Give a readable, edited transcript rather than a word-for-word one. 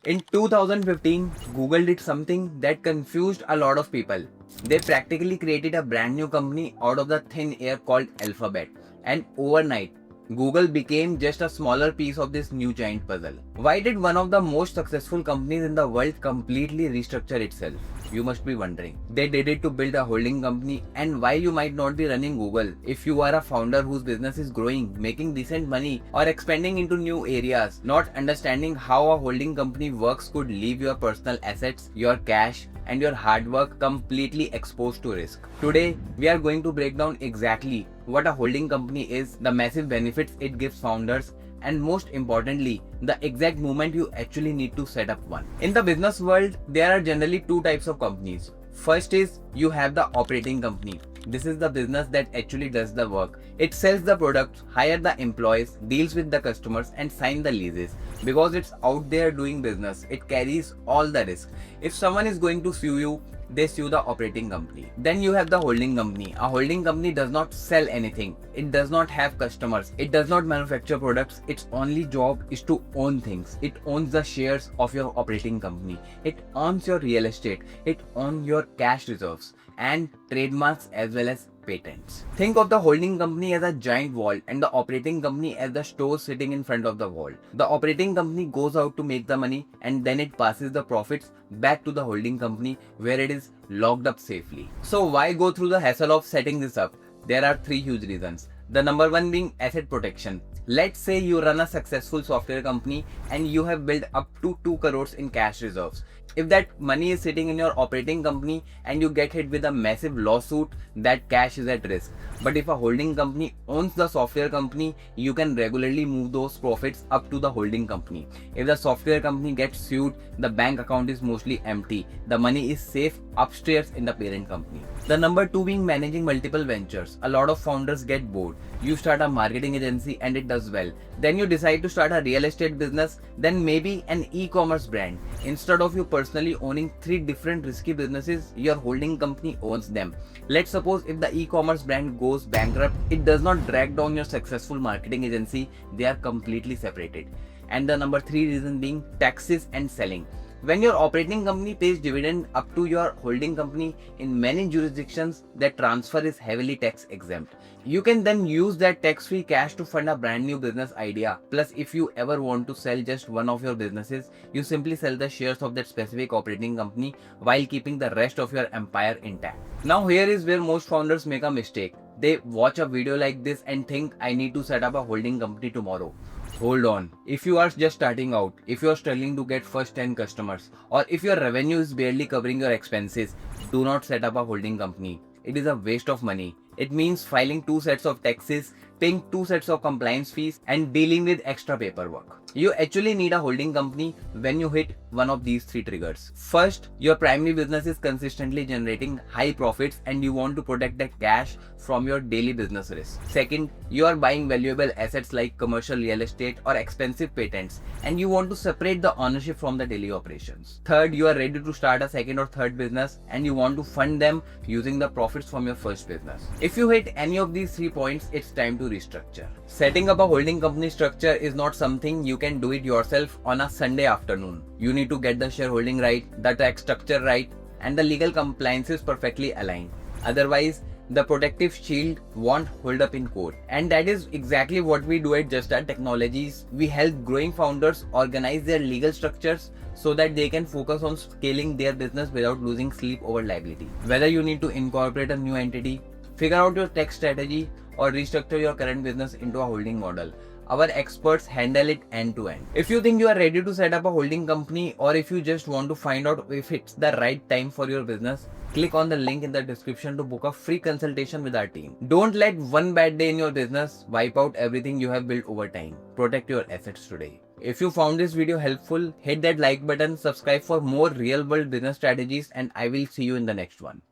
In 2015, Google did something that confused a lot of people. They practically created a brand new company out of the thin air called Alphabet. And overnight, Google became just a smaller piece of this new giant puzzle. Why did one of the most successful companies in the world completely restructure itself? You must be wondering. They did it to build a holding company, and why you might not be running Google if you are a founder whose business is growing, making decent money, or expanding into new areas. Not understanding how a holding company works could leave your personal assets, your cash, and your hard work completely exposed to risk. Today, we are going to break down exactly what a holding company is, the massive benefits it gives founders, and most importantly, the exact moment you actually need to set up one. In the business world, there are generally two types of companies. First is you have the operating company. This is the business that actually does the work. It sells the products, hires the employees, deals with the customers, and signs the leases. Because it's out there doing business, it carries all the risk. If someone is going to sue you, they sue the operating company. Then you have the holding company. A holding company does not sell anything. It does not have customers. It does not manufacture products. Its only job is to own things. It owns the shares of your operating company. It owns your real estate. It owns your cash reserves and trademarks as well as patents. Think of the holding company as a giant wall and the operating company as the store sitting in front of the wall. The operating company goes out to make the money and then it passes the profits back to the holding company where it is locked up safely. So why go through the hassle of setting this up? There are three huge reasons. The number one being asset protection. Let's say you run a successful software company and you have built up to 2 crores in cash reserves. If that money is sitting in your operating company and you get hit with a massive lawsuit, that cash is at risk. But if a holding company owns the software company, you can regularly move those profits up to the holding company. If the software company gets sued, the bank account is mostly empty. The money is safe upstairs in the parent company. The number two being managing multiple ventures. A lot of founders get bored. You start a marketing agency and it does well. Then you decide to start a real estate business, then maybe an e-commerce brand. Instead of you personally owning three different risky businesses, your holding company owns them. Let's suppose if the e-commerce brand goes bankrupt, it does not drag down your successful marketing agency. They are completely separated. And the number three reason being taxes and selling. When your operating company pays dividend up to your holding company, in many jurisdictions, that transfer is heavily tax exempt. You can then use that tax-free cash to fund a brand new business idea. Plus, if you ever want to sell just one of your businesses, you simply sell the shares of that specific operating company while keeping the rest of your empire intact. Now here is where most founders make a mistake. They watch a video like this and think, I need to set up a holding company tomorrow. Hold on. If you are just starting out, if you are struggling to get first 10 customers, or if your revenue is barely covering your expenses, do not set up a holding company. It is a waste of money. It means filing 2 sets of taxes, paying 2 sets of compliance fees, and dealing with extra paperwork. You actually need a holding company when you hit one of these three triggers. First, your primary business is consistently generating high profits and you want to protect that cash from your daily business risk. Second, you are buying valuable assets like commercial real estate or expensive patents and you want to separate the ownership from the daily operations. Third, you are ready to start a second or third business and you want to fund them using the profits from your first business. If you hit any of these 3 points, it's time to restructure. Setting up a holding company structure is not something you can do it yourself on a Sunday afternoon. You need to get the shareholding right, the tax structure right, and the legal compliances perfectly aligned. Otherwise, the protective shield won't hold up in court. And that is exactly what we do at JustStart Technologies. We help growing founders organize their legal structures so that they can focus on scaling their business without losing sleep over liability. Whether you need to incorporate a new entity, figure out your tax strategy, or restructure your current business into a holding model, our experts handle it end to end. If you think you are ready to set up a holding company, or if you just want to find out if it's the right time for your business, click on the link in the description to book a free consultation with our team. Don't let one bad day in your business wipe out everything you have built over time. Protect your assets today. If you found this video helpful, hit that like button, subscribe for more real world business strategies, and I will see you in the next one.